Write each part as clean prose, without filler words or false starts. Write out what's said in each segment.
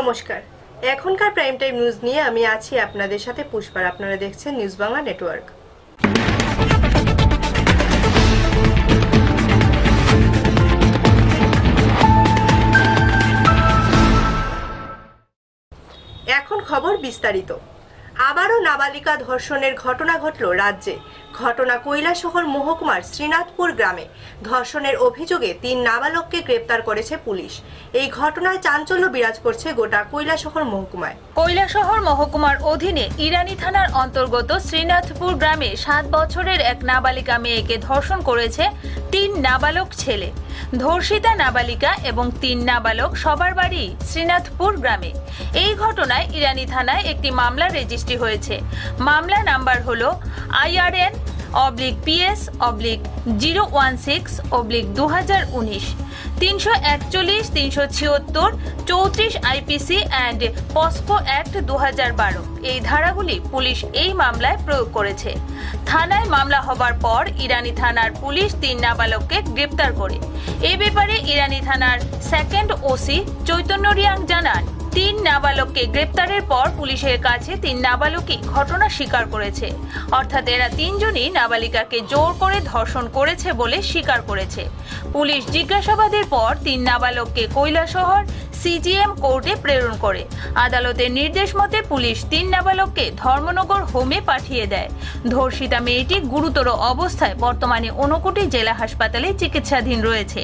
নমস্কার, এখনকার prime time news নিয়ে আমি আছি আপনাদের সাথে পুষ্পার। আপনারা দেখছেন নিউজ বাংলা নেটওয়ার্ক। এখন খবর বিস্তারিত। আবারও নাবালিকা ধর্ষণের ঘটনা ঘটল রাজ্যে। ঘটনা কৈলাসহর মহকুমার শ্রীনাথপুর গ্রামে। ধর্ষণের অভিযোগে 3 নাবালককে গ্রেপ্তার করেছে পুলিশ। এই ঘটনায় চাঞ্চল্য বিরাজ করছে গোটা কৈলাসহর মহকুমায়। কৈলাসহর মহকুমার অধীনে ইরানি থানার অন্তর্গত শ্রীনাথপুর গ্রামে 7 বছরের এক নাবালিকা মেয়েকে ধর্ষণ করেছে 3 নাবালক ছেলে। ধর্ষিতা নাবালিকা এবং 3 নাবালক সবার বাড়ি শ্রীনাথপুর গ্রামে। এই ঘটনায় ইরানি থানায় একটি মামলা রেজিস্ট্রি হয়েছে। মামলা নাম্বার হলো IRN/PS/016/2019, 341, 376, 34 IPC and POCSO act 2012। এই ধারাগুলি পুলিশ এই মামলায় প্রয়োগ করেছে। থানায় মামলা হবার পর ইরানি থানার পুলিশ 3 নাবালককে গ্রেপ্তার করে। এ ব্যাপারে ইরানি থানার সেকেন্ড ওসি চৈতন্য রিয়াং জানান, 3 নাবালককে গ্রেপ্তারের পর পুলিশের কাছে 3 নাবালকই ঘটনা স্বীকার করেছে। অর্থাৎ এরা 3 জনই নাবালিকাকে জোর করে ধর্ষণ করেছে বলে স্বীকার করেছে। পুলিশ জিজ্ঞাসাবাদের পর 3 নাবালককে কৈলাসহর সিজিএম কোর্টে প্রেরণ করে। আদালতের নির্দেশ মতে পুলিশ 3 নাবালককে ধর্মনগর হোমে পাঠিয়ে দেয়। ধর্ষিতা মেয়েটি গুরুতর অবস্থায় বর্তমানে ঊনকোটি জেলা হাসপাতালে চিকিৎসাধীন রয়েছে।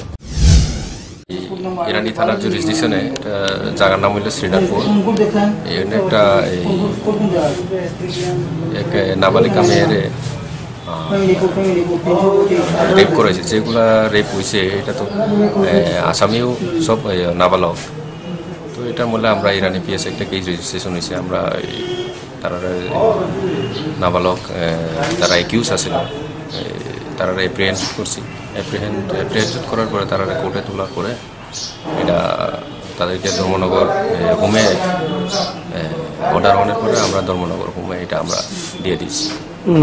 ইরানি থানার জুরিসডিকশনে জায়গার নাম হইল শ্রীনাথপুর। এখানে এক নাবালিকা মেয়ের রেপ করেছে। যেগুলা রেপ হয়েছে এটা তো আসামিও সব নাবালক। তো এটা বলে আমরা ইরানি পিএস একটা কেস রেজিস্ট্রেশন হয়েছে। আমরা তারা নাবালক যারা একিউজ আছিল তারা এপ্রিহেন্ড করছি। এপ্রিহেন্ড করার পরে তারা কোর্টে তোলার পরে এটা তাদেরকে ধর্মনগর হোমে অর্ডার হওয়ার পরে আমরা ধর্মনগর হোমে এটা আমরা দিয়ে দিচ্ছি।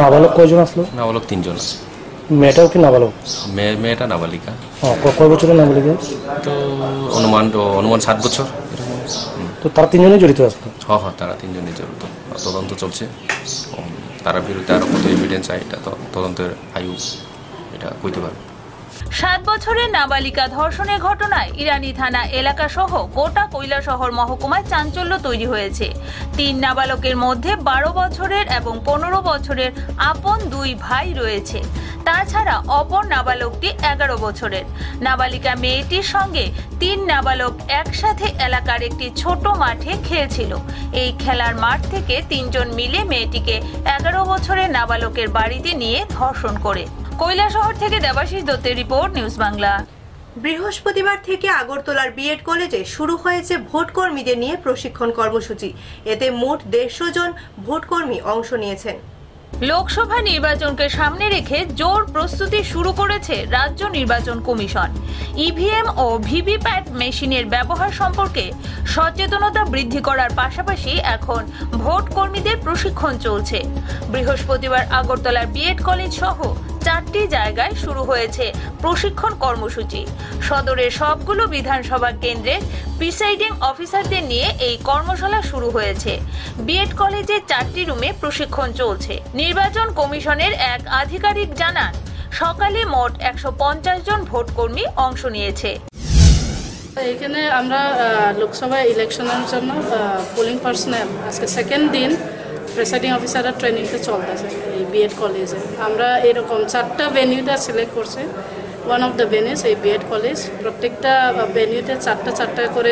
নাবালক কয়জন আসলো? নাবালক 3 জন আছে। মেয়েটাও কি নাবালক? মেয়েটা নাবালিকা। কয় বছরের নাবালিকা? তো অনুমান 7 বছর। তো তারা 3 জনই জড়িত আসলো? হ্যাঁ, তারা 3 জনই জড়িত। তদন্ত চলছে। তার বিরুদ্ধে আরো কত এভিডেন্স আছে এটা তদন্তের আয়ু এটা কইতে পারবে। 7 বছরের নাবালিকা ধর্ষণের ঘটনায় ইরানি থানা এলাকা সহ গোটা কৈলাসহর মহকুমায় চাঞ্চল্য তৈরি হয়েছে। 3 নাবালকের মধ্যে 12 বছরের এবং 15 বছরের আপন 2 ভাই রয়েছে। তাছাড়া অপর নাবালকটি 11 বছরের। নাবালিকা মেয়েটির সঙ্গে 3 নাবালক একসাথে এলাকার একটি ছোট মাঠে খেলছিল। এই খেলার মাঠ থেকে 3 জন মিলে মেয়েটিকে 11 বছরের নাবালকের বাড়িতে নিয়ে ধর্ষণ করে। কৈলাসহর থেকে দেবাশিস দত্তের রিপোর্ট, নিউজ বাংলা। বৃহস্পতিবার থেকে আগরতলার বিএড কলেজে শুরু হয়েছে ভোটকর্মীদের নিয়ে প্রশিক্ষণ কর্মসূচি। এতে মোট 150 জন ভোটকর্মী অংশ নিয়েছেন। লোকসভা নির্বাচনকে সামনে রেখে জোর প্রস্তুতি শুরু করেছে রাজ্য নির্বাচন কমিশন। ইভিএম ও ভিভিপ্যাট মেশিনের ব্যবহার সম্পর্কে সচেতনতা বৃদ্ধি করার পাশাপাশি এখন ভোট কর্মীদের প্রশিক্ষণ চলছে। বৃহস্পতিবার আগরতলার বিএড কলেজ সহ 4টি জায়গায় শুরু হয়েছে প্রশিক্ষণ কর্মসূচি। সদরের সবগুলো বিধানসভা কেন্দ্রের প্রিসাইডিং অফিসারদের নিয়ে এই কর্মশালা শুরু হয়েছে। বিএড কলেজের 4টি রুমে প্রশিক্ষণ চলছে। নির্বাচন কমিশনের এক আধিকারিক জানান, সকালে মোট 150 জন ভোটকর্মী অংশ নিয়েছে। এখানে আমরা লোকসভা ইলেকশনের জন্য পোলিং পার্সোনাল আজকে সেকেন্ড দিন প্রেসাইডিং অফিসাররা ট্রেনিংতে চলতেছে এই বিএড কলেজে। আমরা এরকম 4টা ভেনিউতে সিলেক্ট করছি। ওয়ান অফ দ্য ভেনিউস এই বিএড কলেজ। প্রত্যেকটা ভেনিউতে 4টা করে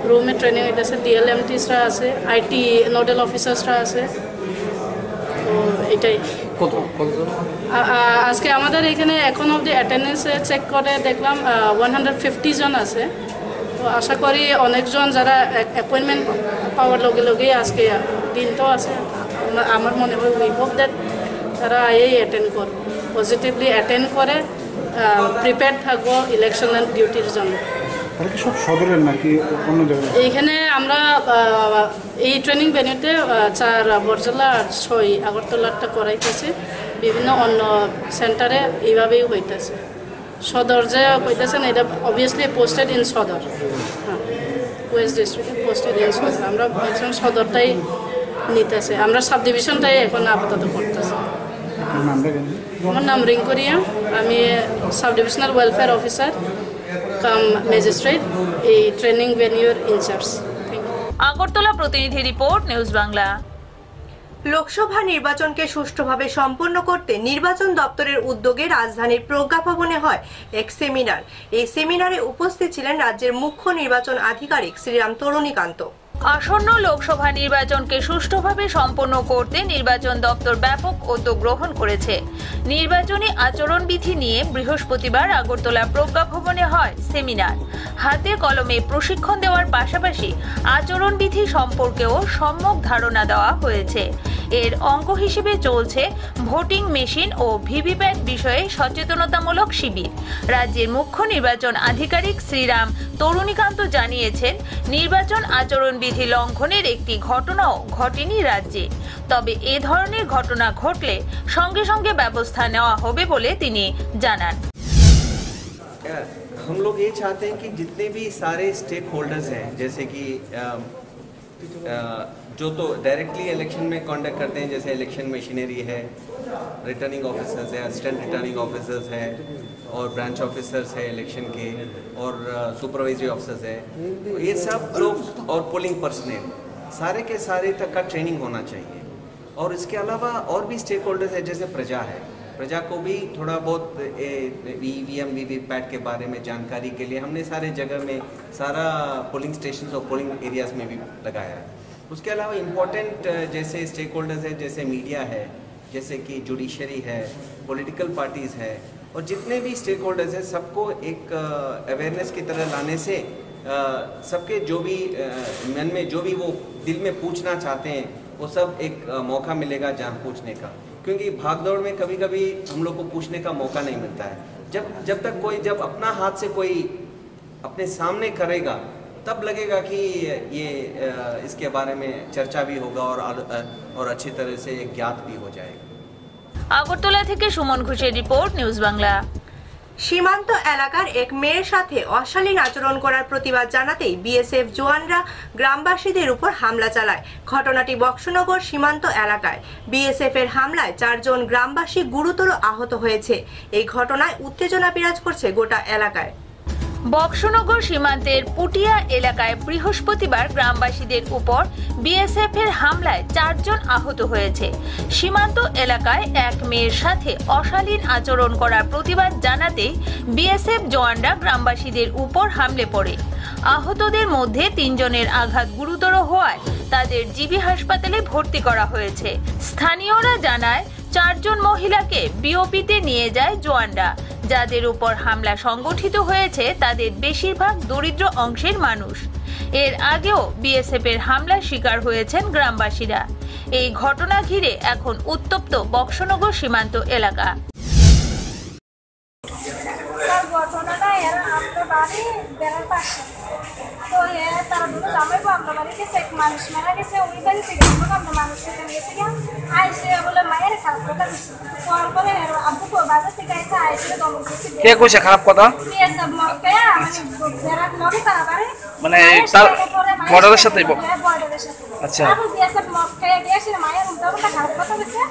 রুমে ট্রেনিং হইতেছে। ডিএলএমটিসরা আছে, আইটি নোডাল অফিসার্সরা আছে। তো এটাই আজকে আমাদের এখানে এখন অবধি অ্যাটেন্ডেন্সে চেক করে দেখলাম 150 জন আছে। তো আশা করি অনেকজন যারা অ্যাপয়েন্টমেন্ট পাওয়ার লগেই আজকে দিন তো আছে। আমার মনে হয় উই হোপ দ্যাট তারা এই অ্যাটেন্ড করবে, পজিটিভলি অ্যাটেন্ড করে প্রিপেয়ার থাকবো ইলেকশনাল ডিউটির জন্য। সব সদরের নাকি অন্য জায়গায়? এইখানে আমরা এই ট্রেনিং ভেন্যুতে 4 বরজলা আর 6 আগরতলাটা করাইতেছি। বিভিন্ন অন্য সেন্টারে এইভাবেই হইতেছে। সদর যে হইতেছেন এটা অবভিয়াসলি পোস্টেড ইন সদর। হ্যাঁ, ওয়েস্ট ডিস্ট্রিক্টে পোস্ট রিলিজ করেছে। আমরা ম্যাক্সিমাম সদরটাই নিতেছে, আমরা সাব ডিভিশনটাই এখন আপাতত করতেছি। আমার নাম রিঙ্কুরিয়া, আমি সাব ডিভিশনাল ওয়েলফেয়ার অফিসার কাম ম্যাজিস্ট্রেট, এই ট্রেনিং ভেনিউর ইনচার্জ। আগরতলা প্রতিনিধি রিপোর্ট, নিউজ বাংলা। লোকসভা নির্বাচনকে সুষ্ঠুভাবে সম্পন্ন করতে নির্বাচন দপ্তরের উদ্যোগে রাজধানীর প্রজ্ঞা ভবনে হয় এক সেমিনার। এই সেমিনারে উপস্থিত ছিলেন রাজ্যের মুখ্য নির্বাচন আধিকারিক শ্রীরাম তরুণীকান্ত। আসন্ন লোকসভা নির্বাচনকে সুষ্ঠুভাবে সম্পন্ন করতে নির্বাচন দপ্তর ব্যাপক উদ্যোগ গ্রহণ করেছে। নির্বাচনী আচরণবিধি নিয়ে বৃহস্পতিবার আগরতলা প্রজ্ঞা ভবনে হয় সেমিনার। হাতে কলমে প্রশিক্ষণ দেওয়ার পাশাপাশি আচরণবিধি সম্পর্কেও সম্যক ধারণা দেওয়া হয়েছে। এর অঙ্গ হিসেবে চলছে ভোটিং মেশিন ও ভিভিপ্যাট বিষয়ে সচেতনতামূলক শিবির। রাজ্যের মুখ্য নির্বাচন আধিকারিক শ্রীরাম তরুণীকান্ত জানিয়েছেন, নির্বাচন আচরণবিধি লঙ্ঘনের একটি ঘটনাও ঘটেনি রাজ্যে। তবে এ ধরনের ঘটনা ঘটলে সঙ্গে সঙ্গে ব্যবস্থা নেওয়া হবে বলে তিনি জানান। हम लोग ये चाहते हैं कि जितने भी सारे स्टेक होल्डर्स हैं, जैसे कि जो तो डायरेक्टली इलेक्शन में कॉन्डक्ट करते हैं, जैसे इलेक्शन मशीनरी है, रिटर्निंग ऑफिसर्स है, असिस्टेंट रिटर्निंग ऑफिसर्स है, और ब्रांच ऑफिसर्स है इलेक्शन के, और सुपरवाइजरी ऑफिसर्स है, तो ये सब लोग और पोलिंग पर्सनल सारे के सारे तक का ट्रेनिंग होना चाहिए। और इसके अलावा और भी स्टेक होल्डर्स है, जैसे प्रजा है, प्रजा को भी थोड़ा बहुत ईवीएम वीवीपैट के बारे में जानकारी के लिए हमने सारे जगह में सारा पोलिंग स्टेशन और पोलिंग एरियाज में भी लगाया है। उसके अलावा इम्पोर्टेंट जैसे स्टेक होल्डर्स है, जैसे मीडिया है, जैसे कि जुडिशरी है, पॉलिटिकल पार्टीज़ है, और जितने भी स्टेक होल्डर्स हैं सबको एक अवेयरनेस की तरह लाने से सबके जो भी मन में जो भी वो दिल में पूछना चाहते हैं वो सब एक मौका मिलेगा जहाँ पूछने का, क्योंकि भागदौड़ में कभी कभी हम लोग को पूछने का मौका नहीं मिलता है। जब तक कोई जब अपना हाथ से कोई अपने सामने करेगा तब लगेगा कि ये इसके बारे में चर्चा भी होगा और अच्छी तरह से ज्ञात भी हो जाएगा। আগরতলা থেকে সুমন ঘোষের রিপোর্ট, নিউজ বাংলা। সীমান্ত এলাকার এক মেয়ের সাথে অশালীন আচরণ করার প্রতিবাদ জানাতেই বিএসএফ জওয়ানরা গ্রামবাসীদের উপর হামলা চালায়। ঘটনাটি বক্সনগর সীমান্ত এলাকায়। বিএসএফ এর হামলায় 4 জন গ্রামবাসী গুরুতর আহত হয়েছে। এই ঘটনায় উত্তেজনা বিরাজ করছে গোটা এলাকায়। বক্সনগর সীমান্তের পুটিয়া এলাকায় বৃহস্পতিবার গ্রামবাসীদের উপর বিএসএফ এর হামলায় 4 জন আহত হয়েছে। সীমান্ত এলাকায় এক মেয়ের সাথে অশালীন আচরণ করার প্রতিবাদ জানাতে বিএসএফ জওয়ানরা গ্রামবাসীদের উপর হামলে পড়ে। আহতদের মধ্যে 3 জনের আঘাত গুরুতর হওয়ায় তাদের জিবি হাসপাতালে ভর্তি করা হয়েছে। স্থানীয়রা জানায় 4 জন মহিলাকে বিওপিতে নিয়ে যায় জওয়ানরা। যাদের উপর হামলা সংগঠিত হয়েছে তাদের বেশিরভাগ দরিদ্র অংশের মানুষ। এর আগেও বিএসএফ এর হামলার শিকার হয়েছেন গ্রামবাসীরা। এই ঘটনা ঘিরে এখন উত্তপ্ত বক্সনগর সীমান্ত এলাকা। ঘটনাটা এরা আপনার বাড়ি বেড়ার পাশে, তো তারা দুটো জামাই আমরা বাড়ি গেছে, এক মানুষ মারা গেছে, ওই বাড়ি থেকে আমরা মানুষ সেখানে গেছে গিয়ে আইসে বলে মায়ের খারাপ কথা দিচ্ছে। পরে আব্বু বাজার থেকে আইসে আইসে দমক দিচ্ছে। কে কইছে খারাপ কথা? সব মক্কে মানে বেড়ার লগে তারা বাড়ি মানে তার বর্ডারের সাথে বর্ডারের সাথে। আচ্ছা, তারপর বিএসএফ মক্কে গিয়েছে, মায়ের উল্টা খারাপ কথা দিচ্ছে,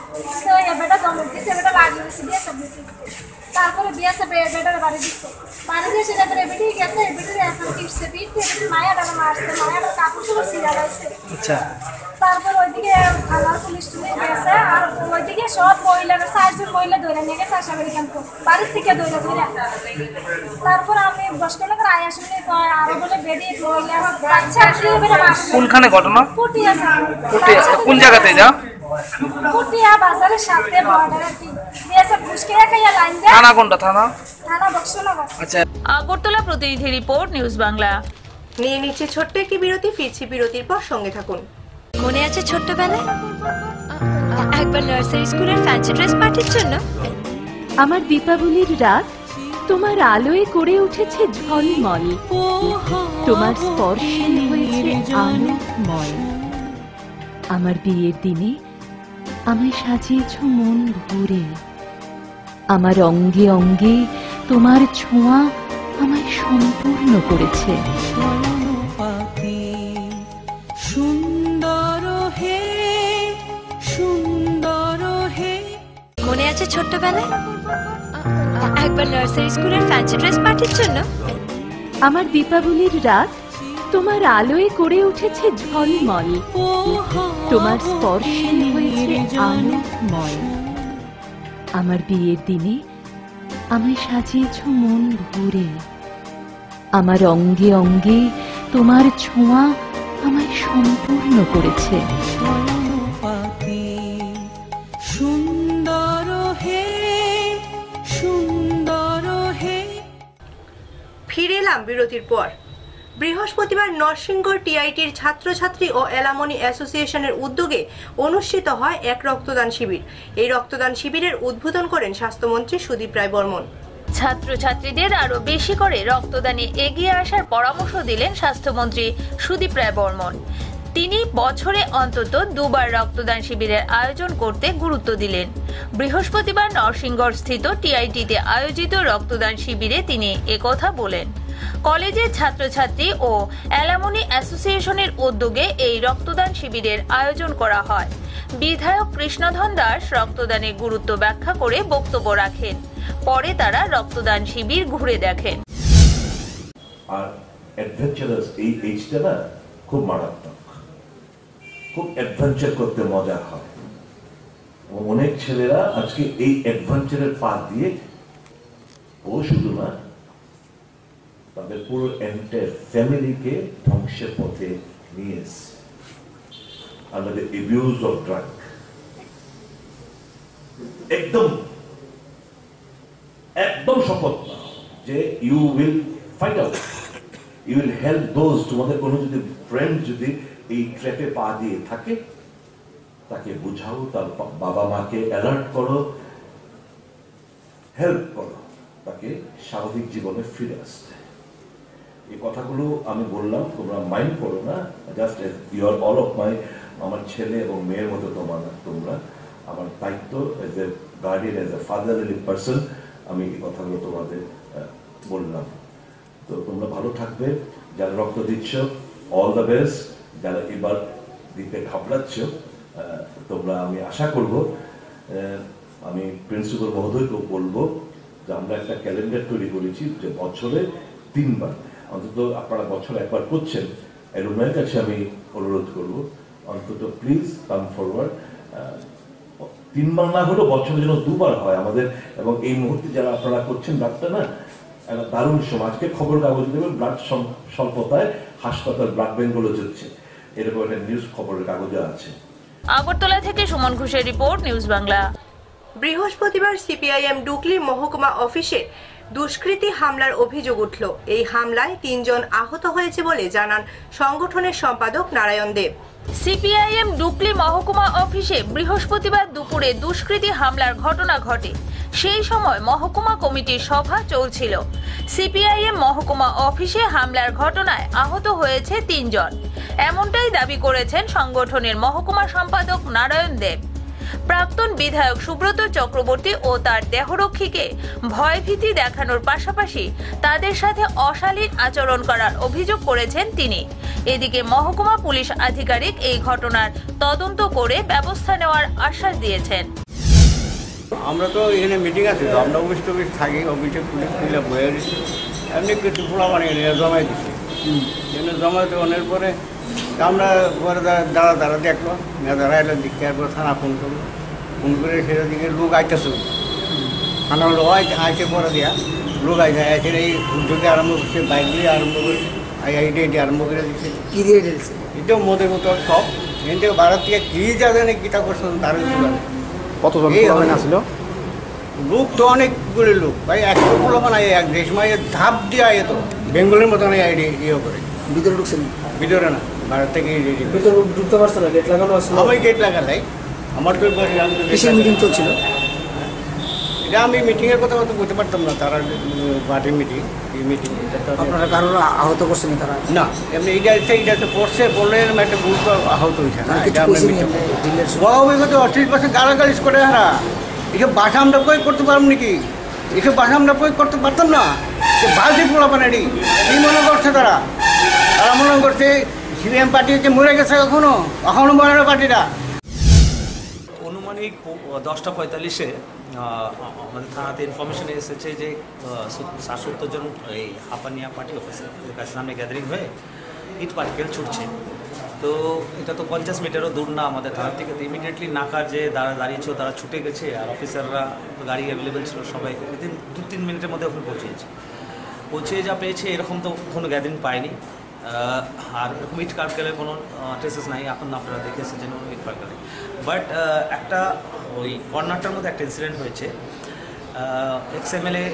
তো এবারটা দমক দিচ্ছে, এবারটা লাগিয়ে দিচ্ছে বিএসএফ দিচ্ছে। তারপরে বিএসএফ বেটার বাড়ি দিচ্ছে, বাড়ি দিয়ে সেটা করে বেটি গেছে, বেটির এখন পিটছে, পিটতে মায়াটা মারছে, মায়াটা কাপড় চোপড় ছিঁড়া গেছে। আচ্ছা, তারপর ওইদিকে থানার পুলিশ টুলিশ গেছে, আর ওইদিকে সব মহিলারা 4 জন মহিলা ধরে নিয়ে গেছে আশাবাড়ি ক্যাম্প বাড়ির থেকে ধরে। তারপর আমি 10 কিলোমিটার আয়া শুনে আরো বলে বেডি মহিলা বাচ্চা মারছে। কোনখানে ঘটনা? পুটিয়া কোন জায়গাতে যা? পুটিয়া বাজারের সাথে বর্ডারে বিএসএফ পুষ্কে খাইয়া লাইন দেয়। থানা কোনটা? থানা বক্সনগর। আচ্ছা। আগরতলা প্রতিনিধি রিপোর্ট, নিউজ বাংলা। নিয়ে নিচ্ছে ছোট্ট একটি বিরতি, ফিরছি বিরতির পর, সঙ্গে থাকুন। মনে আছে ছোট্টবেলায় একবার নার্সারি স্কুলের ফ্যান্সি ড্রেস পার্টির জন্য? আমার দীপাবলির রাত তোমার আলোয় করে উঠেছে ঝলমল, তোমার স্পর্শে হয়েছে আলোকময়। আমার বিয়ের দিনে আমায় সাজিয়েছ মন ভরে, আমার অঙ্গে অঙ্গে তোমার ছোঁয়া আমায় সম্পূর্ণ করেছে। ছোট্টবেলায় একবার নার্সারি স্কুলের ফ্যান্সি ড্রেস পার্টির জন্য। আমার দীপাবলির রাত তোমার আলোয় করে উঠেছে ঝলমল, তোমার স্পর্শে হয়েছে আলোকময়। আমার বিয়ের দিনে আমায় সাজিয়েছ মন ভরে, আমার অঙ্গে অঙ্গে তোমার ছোঁয়া আমায় সম্পূর্ণ করেছে। ফিরে এলাম বিরতির পর। বৃহস্পতিবার নরসিংগড় টিআইটির ছাত্রছাত্রী ও এলামনি অ্যাসোসিয়েশনের উদ্যোগে অনুষ্ঠিত হয় এক রক্তদান শিবির। এই রক্তদান শিবিরের উদ্বোধন করেন স্বাস্থ্যমন্ত্রী সুদীপ রায় বর্মন। ছাত্রছাত্রীদের আরো বেশি করে রক্তদানে এগিয়ে আসার পরামর্শ দিলেন স্বাস্থ্যমন্ত্রী সুদীপ রায় বর্মন। তিনি বছরে অন্তত দুবার রক্তদান শিবিরের আয়োজন করতে গুরুত্ব দিলেন। বৃহস্পতিবার নরসিংগড় স্থিত টিআইটিতে আয়োজিত রক্তদান শিবিরে তিনি একথা বলেন। কলেজের ছাত্রছাত্রী ও এলামনি অ্যাসোসিয়েশনের উদ্যোগে এই রক্তদান শিবিরের আয়োজন করা হয়। বিধায়ক কৃষ্ণধন দাস রক্তদানের গুরুত্ব ব্যাখ্যা করে বক্তব্য রাখেন। পরে তারা রক্তদান শিবির ঘুরে দেখেন। আর অ্যাডভেঞ্চারাস এই এইজটা না খুব মারাত্মক, খুব অ্যাডভেঞ্চার করতে মজা হয়। অনেক ছেলেরা আজকে এই অ্যাডভেঞ্চারের পা দিয়ে ও শুধু না তাদের পুরো এন্টায়ার ফ্যামিলিকে ধ্বংসের পথে নিয়ে এসছে under the abuse of drug. একদম শপথ না যে you will fight out, you will help those. তোমাদের কোনো যদি ফ্রেন্ড যদি এই ট্র্যাপে পা দিয়ে থাকে তাকে বুঝাও, তার বাবা মাকে অ্যালার্ট করো, হেল্প করো তাকে স্বাভাবিক জীবনে ফিরে আসতে। এই কথাগুলো আমি বললাম, তোমরা মাইন্ড করো না, just you are all of my, আমার ছেলে এবং মেয়ের মতো তোমরা আমার দায়িত্ব as a guardian, as a fatherly person আমি এই কথাগুলো তোমাদের বললাম। তো তোমরা ভালো থাকবে, যারা রক্ত দিচ্ছ অল দ্য বেস্ট, যারা এবার দিতে ঘাবড়াচ্ছ তোমরা, আমি আশা করব, আমি প্রিন্সিপাল মহোদয়কেও বলবো যে আমরা একটা ক্যালেন্ডার তৈরি করেছি যে বছরে 3 বার, অন্তত আপনারা বছরে একবার করছেন, এর কাছে আমি অনুরোধ করব অন্তত প্লিজ কাম ফরওয়ার্ড। 3 বার না হলেও বছরের জন্য 2 বার হয় আমাদের। এবং এই মুহূর্তে যারা আপনারা করছেন ব্লাডটা না একটা দারুণ সময়। আজকে খবর কাগজ দেবেন ব্লাড স্বল্পতায় হাসপাতাল ব্লাড ব্যাঙ্কগুলো যাচ্ছে, এরকম একটা নিউজ খবরের কাগজে আছে। আগরতলা থেকে সুমন ঘোষের রিপোর্ট, নিউজ বাংলা। বৃহস্পতিবার সিপিআইএম ডুকলি মহকুমা অফিসে দুষ্কৃতী হামলার অভিযোগ উঠল। এই হামলায় 3 জন আহত হয়েছে বলে জানান সংগঠনের সম্পাদক নারায়ণ দেব। সিপিআইএম ডুকলি মহকুমা অফিসে বৃহস্পতিবার দুপুরে দুষ্কৃতী হামলার ঘটনা ঘটে। সেই সময় মহকুমা কমিটির সভা চলছিল। সিপিআইএম মহকুমা অফিসে হামলার ঘটনায় আহত হয়েছে 3 জন, এমনটাই দাবি করেছেন সংগঠনের মহকুমা সম্পাদক নারায়ণ দেব। প্রাক্তন বিধায়ক সুব্রত চক্রবর্তী ও তার দেহরক্ষীকে ভয়ভীতি দেখানোর পাশাপাশি তাদের সাথে অশালীন আচরণ করার অভিযোগ করেছেন তিনি। এদিকে মহকুমা পুলিশ আধিকারিক এই ঘটনার তদন্ত করে ব্যবস্থা নেওয়ার আশ্বাস দিয়েছেন। আমরা তো এখানে মিটিং আছে, তো আমরা অফিস টফিস থাকি, অফিসে পুলিশ মিলে বয়ে দিচ্ছি, এমনি কিছু ফোলা বানিয়ে জমাই দিচ্ছি। জমাতে অনেক পরে আমরা পরে দাঁড়া দেখলো, দাঁড়া এলো দিকে, এরপর থানা ফোন করলো, ফোন করে সেটা দিকে লোক আইতেছে, থানা লোক আইসে পরে দেওয়া লোক আইসে এসে এই উদ্যোগে আরম্ভ করছে, বাইক দিয়ে আরম্ভ করেছে, আইডিয়া আরম্ভ করে দিচ্ছে। কী দিয়ে দিচ্ছে? এটাও মদের বোতল সব এখান থেকে ভারত থেকে কী জানে কীটা করছে তার কতজন আসছিল লোক? তো অনেকগুলি লোক ভাই, 100 লোক না, এক দেশ মাই ধাপ দিয়ে যেত বেঙ্গলের মতন ইয়ে করে। ভিতরে ঢুকছেন? ভিতরে না, ভারত থেকে ভিতরে ঢুকতে পারছে না, গেট লাগানো আছে। আমি গেট লাগালাই, আমার তো মিটিং চলছিল। এটা আমি মিটিংয়ের কথা বলতে পারতাম না, তারা পার্টির মিটিং, এই মিটিং। আপনারা কারোর আহত করছেন? তারা না, এমনি এইটা পড়ছে, বললে একটা গুরুত্ব আহত হয়েছে না। অশ্লীল পাশে গালাগালি করে হারা, এসব বাসা আমরা প্রয়োগ করতে পারব নাকি? এসব বাসা আমরা প্রয়োগ করতে পারতাম না। বালতি পোলা পানারি কি মনে করছে তারা? তারা মনে করছে সিপিএম পার্টি হচ্ছে মরে গেছে, এখনো মরে না পার্টিটা। অনুমানিক 10:45-এ আমাদের থানাতে ইনফরমেশন এসেছে যে 60-70 জন এই হাপানিয়া পার্টি অফিসের কাছে সামনে গ্যাদারিং হয়ে ইট পার্টিকেল ছুটছে। তো এটা তো 50 মিটারও দূর না আমাদের থানা থেকে। তো ইমিডিয়েটলি নাকার যে দাঁড়িয়েছিল তারা ছুটে গেছে, আর অফিসাররা গাড়ি অ্যাভেলেবেল ছিল, সবাই উইদিন 2-3 মিনিটের মধ্যে ওখানে পৌঁছে যা পেয়েছে এরকম তো কোনো গ্যাদারিং পায়নি। আর এরকম ইট পার্টিকেলের কোনো ট্রেসেস নাই, এখন আপনারা দেখে এসেছেন ইট পার্টিকেলে। বাট একটা ওই কর্নারটার মধ্যে একটা ইনসিডেন্ট হয়েছে। XMLA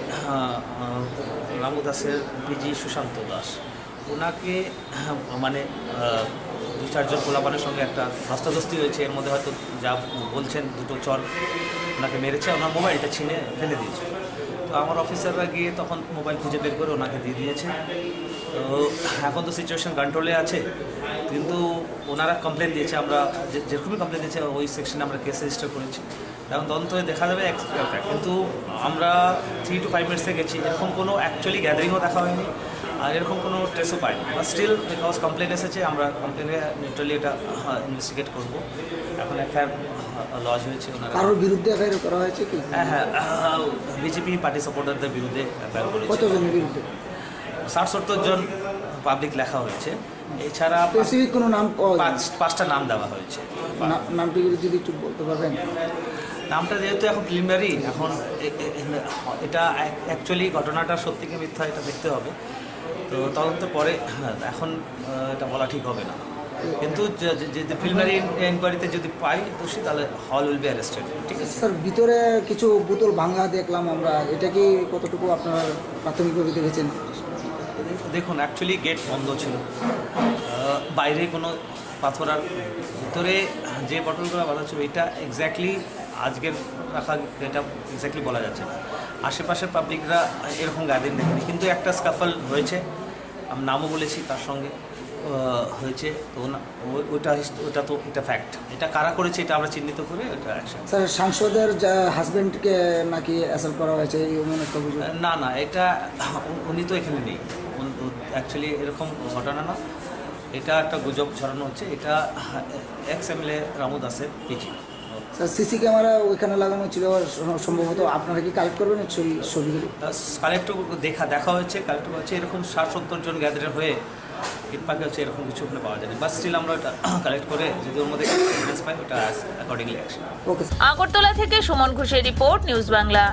রামু দাসের পিজি সুশান্ত দাস, ওনাকে মানে 2-4 জন পোলাপানের সঙ্গে একটা ধস্তাধস্তি হয়েছে। এর মধ্যে হয়তো যা বলছেন 2 চর ওনাকে মেরেছে, ওনার মোবাইলটা ছিনে ফেলে দিয়েছে। তো আমার অফিসাররা গিয়ে তখন মোবাইল খুঁজে বের করে ওনাকে দিয়ে দিয়েছে। তো এখন তো সিচুয়েশন কন্ট্রোলে আছে, কিন্তু ওনারা কমপ্লেন দিয়েছে, আমরা যেরকমই কমপ্লেন দিয়েছে ওই সেকশনে আমরা কেস রেজিস্টার করেছি। এখন তদন্ত দেখা যাবে। কিন্তু আমরা 3 to 5 মিনিটসে গেছি, এরকম কোনো অ্যাকচুয়ালি গ্যাদারিংও দেখা হয়নি, আর এরকম কোনো ট্রেসও পাইনি। বাট স্টিল বিকজ কমপ্লেন এসেছে, আমরা কমপ্লেনে নিউট্রালি এটা ইনভেস্টিগেট করবো। এখন এফআইআর লজ হয়েছে ওনারা। কারোর বিরুদ্ধে এফআইআর করা হয়েছে কি? হ্যাঁ, বিজেপি পার্টি সাপোর্টারদের বিরুদ্ধে এফআইআর করেছে। কতজনের বিরুদ্ধে? 60-70 জন পাবলিক লেখা হয়েছে। এছাড়া স্পেসিফিক কোনো নাম? 5টা নাম দেওয়া হয়েছে। নামটি যদি একটু বলতে পারবেন? নামটা যেহেতু এখন প্রিলিমিনারি, এখন এটা অ্যাকচুয়ালি ঘটনাটা সত্যি কি মিথ্যা এটা দেখতে হবে। তো তদন্ত পরে এখন এটা বলা ঠিক হবে না, কিন্তু যদি প্রিলিমিনারি এনকোয়ারিতে যদি পাই দোষী তাহলে হল উইল বি অ্যারেস্টেড। ঠিক আছে স্যার, ভিতরে কিছু বোতল ভাঙা দেখলাম আমরা, এটা কি কতটুকু আপনারা প্রাথমিকভাবে দেখেছেন? দেখুন, অ্যাকচুয়ালি গেট বন্ধ ছিল, বাইরে কোনো পাথর, আর ভিতরে যে বটলগুলো বাঁধা ছিল এটা এক্স্যাক্টলি আজকের রাখা, এটা এক্স্যাক্টলি বলা যাচ্ছে না। আশেপাশের পাবলিকরা এরকম গার্ডেন দেখেনি, কিন্তু একটা স্কাফল হয়েছে, আমি নামও বলেছি তার সঙ্গে হয়েছে। তো ওটা তো এটা ফ্যাক্ট, এটা কারা করেছে এটা আমরা চিহ্নিত করে এটা অ্যাকশন। স্যার, সাংসদের হাজবেন্ডকে নাকি অ্যাসাল্ট করা হয়েছে এমন একটা অভিযোগ? না, এটা উনি তো এখানে নেই, অ্যাকচুয়ালি এরকম ঘটনা না, এটা একটা গুজব ছড়ানো হচ্ছে। এটা XMLA রামু দাসের পিজি। স্যার, সিসি ক্যামেরা ওইখানে লাগানো ছিল সম্ভবত, আপনারা কি কালেক্ট করবেন ছবিগুলো? কালেক্ট দেখা হয়েছে, কালেক্ট হচ্ছে। এরকম 60-70 জন গ্যাদার হয়ে ইটপাকে হচ্ছে, এরকম কিছু ওখানে পাওয়া যায়নি। বাট স্টিল আমরা এটা কালেক্ট করে যদি ওর মধ্যে এভিডেন্স পাই ওটা অ্যাকর্ডিংলি অ্যাকশন। আগরতলা থেকে সুমন ঘোষের রিপোর্ট, নিউজ বাংলা।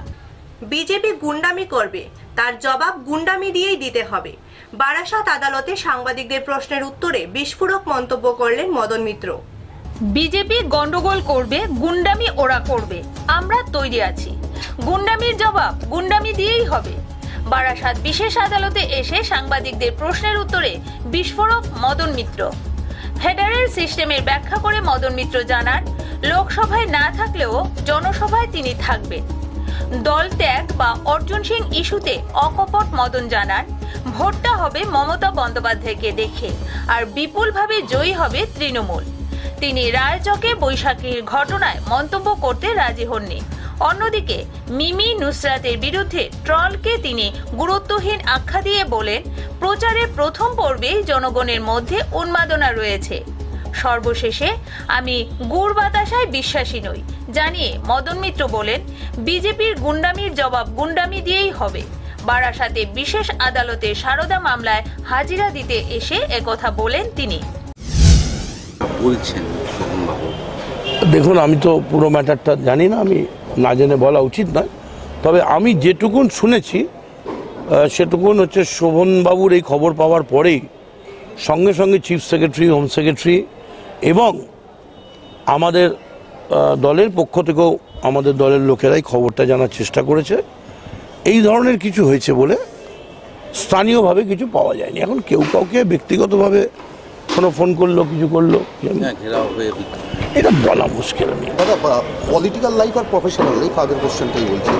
বিজেপি গুন্ডামি করবে, তার জবাব গুন্ডামি দিয়েই দিতে হবে। বারাসাত আদালতে সাংবাদিকদের প্রশ্নের উত্তরে বিস্ফোরক মন্তব্য করলেন মদন মিত্র। বিজেপি গন্ডগোল করবে, গুন্ডামি ওরা করবে, আমরা তৈরি আছি। গুন্ডামির জবাব গুন্ডামি দিয়েই হবে। বারাসাত বিশেষ আদালতে এসে সাংবাদিকদের প্রশ্নের উত্তরে বিস্ফোরক মদন মিত্র। ফেডারেল সিস্টেমের ব্যাখ্যা করে মদন মিত্র জানান, লোকসভায় না থাকলেও জনসভায় তিনি থাকবেন। দল ত্যাগ বা অর্জুন সিং ইস্যুতে অকপট মদন জানান, ভোটটা হবে মমতা বন্দ্যোপাধ্যায়কে দেখে, আর বিপুলভাবে জয়ী হবে তৃণমূল। তিনি রায়চকে বৈশাখীর ঘটনায় মন্তব্য করতে রাজি হননি। অন্যদিকে মিমি নুসরাতের বিরুদ্ধে ট্রলকে তিনি গুরুত্বহীন আখ্যা দিয়ে বলেন, প্রচারের প্রথম পর্বেই জনগণের মধ্যে উন্মাদনা রয়েছে। সর্বশেষে আমি গুড় বাতাসায় বিশ্বাসী নই জানিয়ে মদন মিত্র বলেন, বিজেপির গুন্ডামির জবাব গুন্ডামি দিয়েই হবে। বারাসাতে বিশেষ আদালতে সারদা মামলায় হাজিরা দিতে এসে একথা বলেন তিনি। দেখুন, আমি তো পুরো ম্যাটারটা জানি না, আমি না জেনে বলা উচিত নয়। তবে আমি যেটুকুন শুনেছি সেটুকুন হচ্ছে, শোভনবাবুর এই খবর পাওয়ার পরেই সঙ্গে সঙ্গে চিফ সেক্রেটারি, হোম সেক্রেটারি এবং আমাদের দলের পক্ষ থেকেও আমাদের দলের লোকেরাই খবরটা জানার চেষ্টা করেছে। এই ধরনের কিছু হয়েছে বলে স্থানীয়ভাবে কিছু পাওয়া যায়নি। এখন কেউ কাউকে ব্যক্তিগতভাবে কোনো ফোন করলো, কিছু করলো, এটা বলা মুশকিল নেই। দাদা, পলিটিক্যাল লাইফ আর প্রফেশনাল লাইফ, আগের কোশ্চেনটাই বলছি।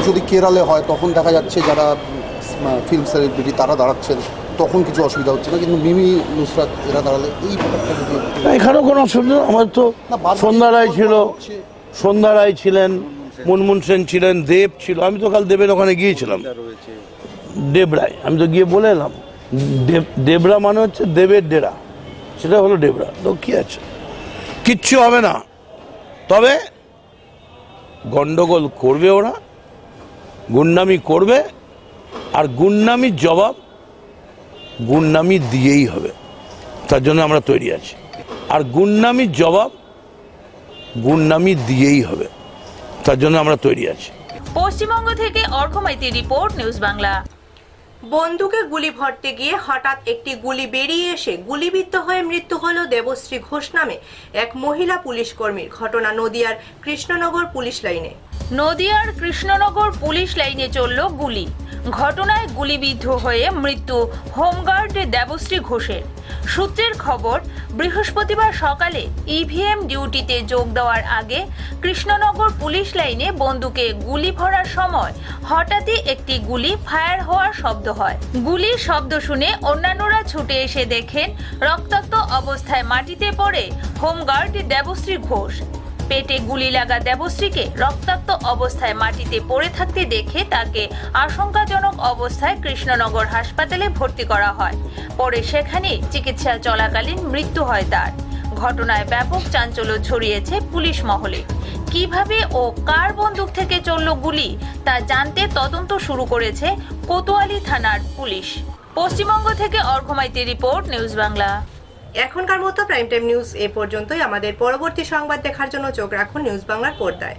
যদি কেরালে হয় তখন দেখা যাচ্ছে যারা ফিল্ম সেলিব্রিটি তারা দাঁড়াচ্ছেন, তখন কিছু অসুবিধা হচ্ছে না, কিন্তু মিমি নুসরাত এরা দাঁড়ালে এই ব্যাপারটা যদি... এখানেও কোনো অসুবিধা, আমার তো সন্ধ্যা রায় ছিল, সন্ধ্যা রায় ছিলেন, মুনমুন সেন ছিলেন, দেব ছিল। আমি তো কাল দেবের ওখানে গিয়েছিলাম, দেবরায়, আমি তো গিয়ে বলে এলাম। দেবরা মানে হচ্ছে দেবের ডেরা, সেটা হলো ডেবরা। তো কি আছে, কিচ্ছু হবে না। তবে গন্ডগোল করবে, ওরা গুন্ডামি করবে, আর গুন্ডামির জবাব গুন্ডামি দিয়েই হবে। তার জন্য আমরা তৈরি আছি। আর গুন্ডামির জবাব গুন্ডামি দিয়েই হবে। তার জন্য আমরা তৈরি আছি। পশ্চিমবঙ্গ থেকে অর্ঘ্য মাইতির রিপোর্ট, নিউজ বাংলা। বন্দুকে গুলি ভরতে গিয়ে হঠাৎ একটি গুলি বেরিয়ে এসে গুলিবিদ্ধ হয়ে মৃত্যু হল দেবশ্রী ঘোষ নামে এক মহিলা পুলিশ কর্মীর। ঘটনা নদিয়ার কৃষ্ণনগর পুলিশ লাইনে। নদিয়ার কৃষ্ণনগর পুলিশ লাইনে চলল গুলি। ঘটনায় গুলিবিদ্ধ হয়ে মৃত্যু হোমগার্ড দেবশ্রী ঘোষের। সূত্রের খবর, বৃহস্পতিবার সকালে ইভিএম ডিউটিতে যোগ দেওয়ার আগে কৃষ্ণনগর পুলিশ লাইনে বন্দুকে গুলি ভরার সময় হঠাৎই একটি গুলি ফায়ার হওয়ার শব্দ হয়। গুলির শব্দ শুনে অন্যান্যরা ছুটে এসে দেখেন রক্তাক্ত অবস্থায় মাটিতে পড়ে হোমগার্ড দেবশ্রী ঘোষ। পেটে গুলি লাগা দেবশ্রীকে রক্তাক্ত অবস্থায় মাটিতে পড়ে থাকতে দেখে তাকে আশঙ্কাজনক অবস্থায় কৃষ্ণনগর হাসপাতালে ভর্তি করা হয়। পরে সেখানে চিকিৎসা চলাকালীন মৃত্যু হয় তার। ঘটনায় ব্যাপক চাঞ্চল্য ছড়িয়েছে পুলিশ মহলে। কিভাবে ও কার বন্দুক থেকে চলল গুলি তা জানতে তদন্ত শুরু করেছে কোতোয়ালি থানার পুলিশ। পশ্চিমবঙ্গ থেকে অর্ঘ্য মাইতির রিপোর্ট, নিউজ বাংলা। এখনকার মতো প্রাইম টাইম নিউজ এ পর্যন্তই। আমাদের পরবর্তী সংবাদ দেখার জন্য চোখ রাখুন নিউজ বাংলার পর্দায়।